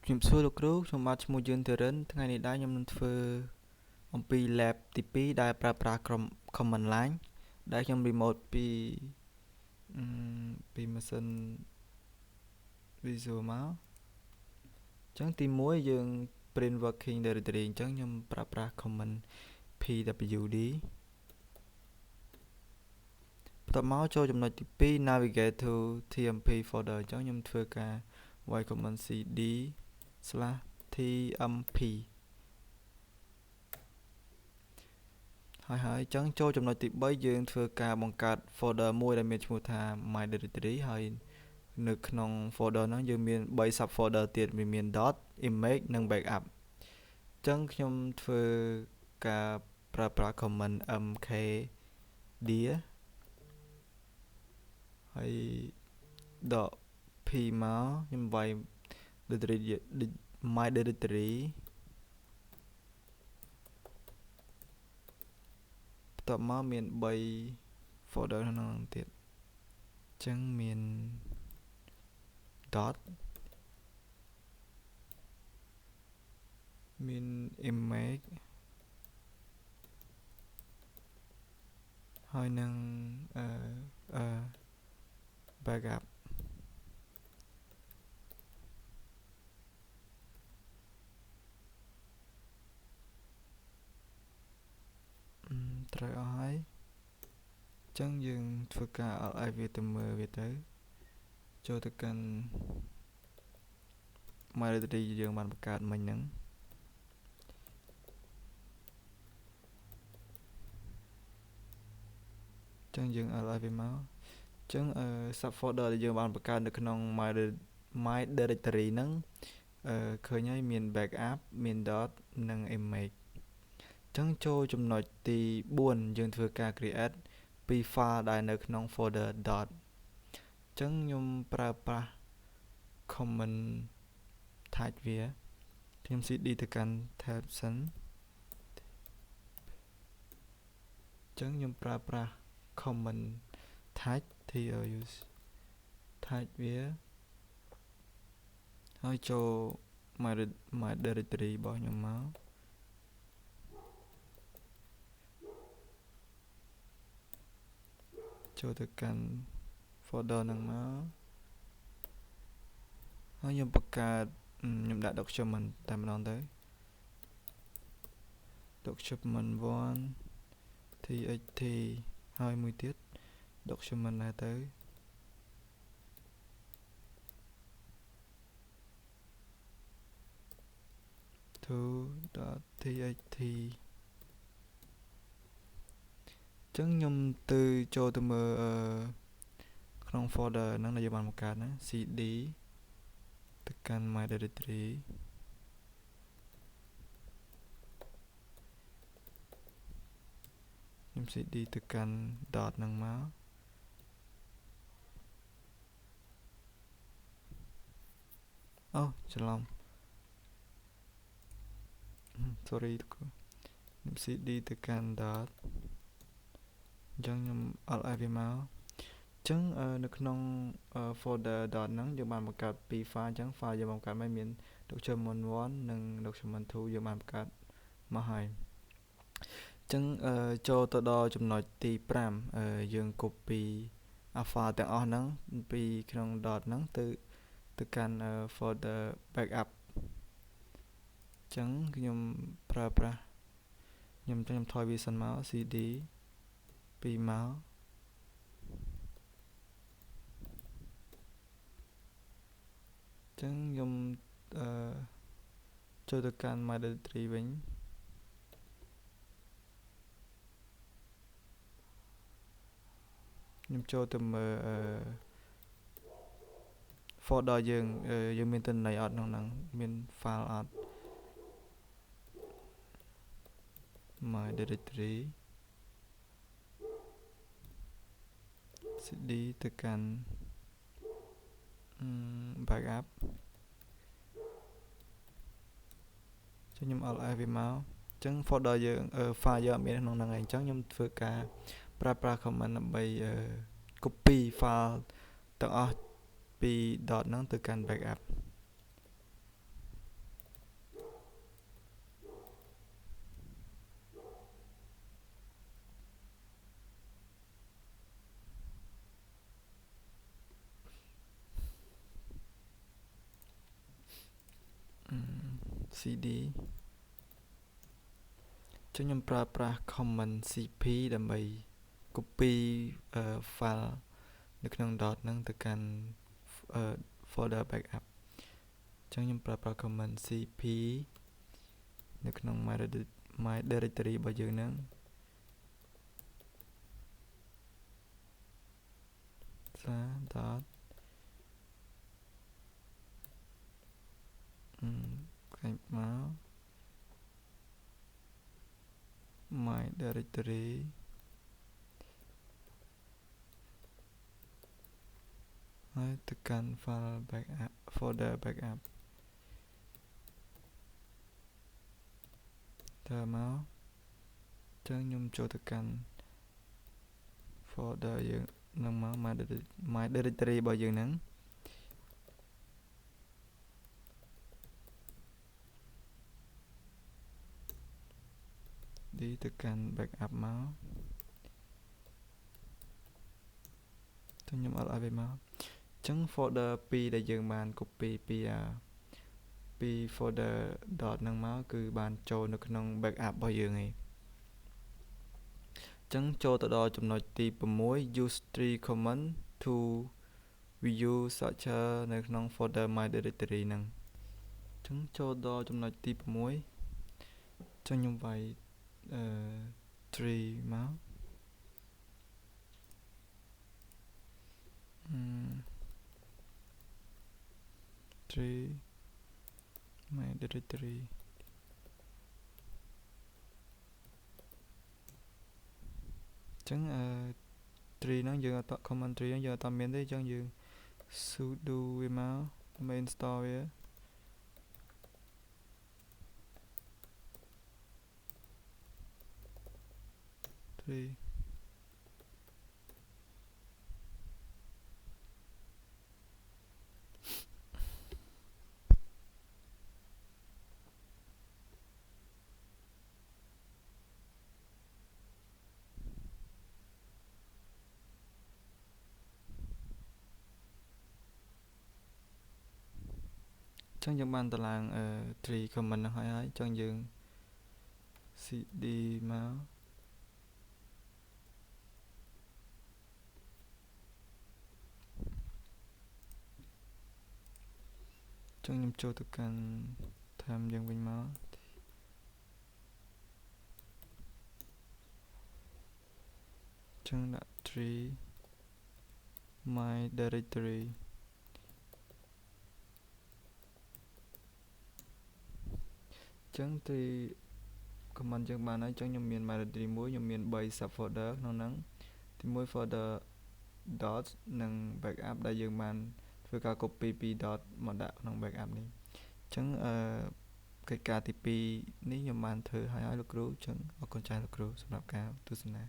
ខ្ញុំសួរលោកគ្រូខ្ញុំបាទឈ្មោះយឿនធរិនថ្ងៃនេះដែរខ្ញុំនឹងធ្វើអំពី lab ទី2ដែលប្រើប្រាស់ក្រុម command line ដែលខ្ញុំ remote ពីម៉ាស៊ីន Visual មកអញ្ចឹងទី1យើង print working directory អញ្ចឹងខ្ញុំប្រើប្រាស់ command pwd បន្ទាប់មកចូលចំណុចទី2 navigate to tmp folder អញ្ចឹងខ្ញុំធ្វើការ y command cd/tmp ហើយអញ្ចឹងចូលចំណុចទី3យើងធ្វើការបង្កើត folder មួយដែលមានឈ្មោះថា my directory ហើយនៅក្នុង folder ហ្នឹងយើងមាន3 sub folder ទៀតមាន dot image និង backup អញ្ចឹងខ្ញុំធ្វើការប្រើប្រាស់ command mkdir ហើយដក p មកខ្ញុំវាយ directory my directory បន្ទាប់មកមាន3 folder ក្នុងហ្នឹងទៀតអញ្ចឹងមាន dot មាន image ហើយនឹងbackup ត្រូវអស់ហើយអញ្ចឹងយើងធ្វើការ alt វាទៅមើលវាទៅចូលទៅកាន់ my directory យើងបានបង្កើតមិញហ្នឹងអញ្ចឹងយើង alt វាមកអញ្ចឹងsub folder ដែលយើងបានបង្កើតនៅក្នុង my directory ហ្នឹងឃើញហើយមាន backup មាន dot និង image អញ្ចឹងចូលចំណុចទី4យើងធ្វើការ create ពី file ដែលនៅក្នុង folder dot អញ្ចឹងខ្ញុំប្រើប្រាស់ command type វាខ្ញុំ cd ទៅកាន់ tab សិនអញ្ចឹងខ្ញុំប្រើប្រាស់ command type trus type វាហើយចូល my directory របស់ខ្ញុំមកចូលទៅកាន់ folder ហ្នឹងមកហើយខ្ញុំបង្កើតខ្ញុំដាក់ document តែម្ដងទៅ document 1 txt ហើយមួយទៀត document ដែរទៅ 2.txt ចឹងខ្ញុំទៅចូលទៅមើលក្នុង folder ហ្នឹងដែលយើងបានបង្កើតណា cd ទៅកាន់ my directory ខ្ញុំ cd ទៅកាន់ dot ហ្នឹងមកអូច្រឡំsorry ខ្ញុំ cd ទៅកាន់ dot អញ្ចឹងខ្ញុំ alt F វាមកអញ្ចឹងនៅក្នុង folder dot ហ្នឹងយើងបានបង្កើត2 file អញ្ចឹង file យើងបង្កើតមកមាន document 1 និង document 2យើងបានបង្កើតមកហើយអញ្ចឹងចូលទៅដល់ចំណុចទី5យើង copy file ទាំងអស់ហ្នឹងពីក្នុង dot ហ្នឹងទៅកាន់ folder backup អញ្ចឹងខ្ញុំប្រើប្រាស់ខ្ញុំថយវាសិនមក cd ពីមកអញ្ចឹងខ្ញុំចូលទៅកាន់ my directory វិញខ្ញុំចូលទៅមើលfolder យើងមានទិន្នន័យអត់ក្នុងហ្នឹងមាន file អត់ my directory cd ទៅកាន់ backup ខ្ញុំ alt F វាមកអញ្ចឹង folder យើងfile យើងអត់មានក្នុងហ្នឹងឯងអញ្ចឹងខ្ញុំធ្វើការប្រើប្រាស់ command ដើម្បី copy file ទាំងអស់ពី dot ហ្នឹងទៅកាន់ backup cd ចឹងខ្ញុំប្រើប្រាស់ command cp ដើម្បី copy file នៅក្នុង dot ហ្នឹងទៅកាន់ folder backup ចឹងខ្ញុំប្រើប្រាស់ command cp នៅក្នុង my directory របស់យើងហ្នឹង/dot ខាងមក my directory ហើយទៅកាន់ file backup folder backup តើមកចឹងខ្ញុំចូលទៅកាន់ folder យើងនឹងមក my directory របស់យើងហ្នឹងđi ទៅកាន់ backup មកខ្ញុំអត់ឲ្យវាមកចឹង folder 2ដែលយើងបាន copy ពី folder dot ហ្នឹងមកគឺបានចូលនៅក្នុង backup របស់យើងឯងចឹងចូលទៅដល់ចំណុចទី6 use 3 command to view structure នៅក្នុង folder my directory ហ្នឹងចឹងចូលដល់ចំណុចទី6ចឹងខ្ញុំវាយ3មក3 my directory ចឹង3ហ្នឹងយើងអត់ command 3ហ្នឹងយើងអត់មានទេចឹងយើង sudo វាមកដើម្បី install វា3ចឹងយើងបានតឡើង3 command ហ្នឹងហើយចឹងយើង cd មកចឹងខ្ញុំចូលទៅកាន់ time យើងវិញមកចឹងដាក់3 my directory ចឹងទី command យើងបានហើយចឹងខ្ញុំមាន my directory 1ខ្ញុំមាន3 sub folder ក្នុងហ្នឹងទី1 folder dot និង backup ដែលយើងបានធ្វើការ copy ពី dot មកដាក់ក្នុង backup នេះចឹងកិច្ចការទី2នេះខ្ញុំបានធ្វើឲ្យលោកគ្រូចឹងអរគុណច្រើនលោកគ្រូសម្រាប់ការទស្សនា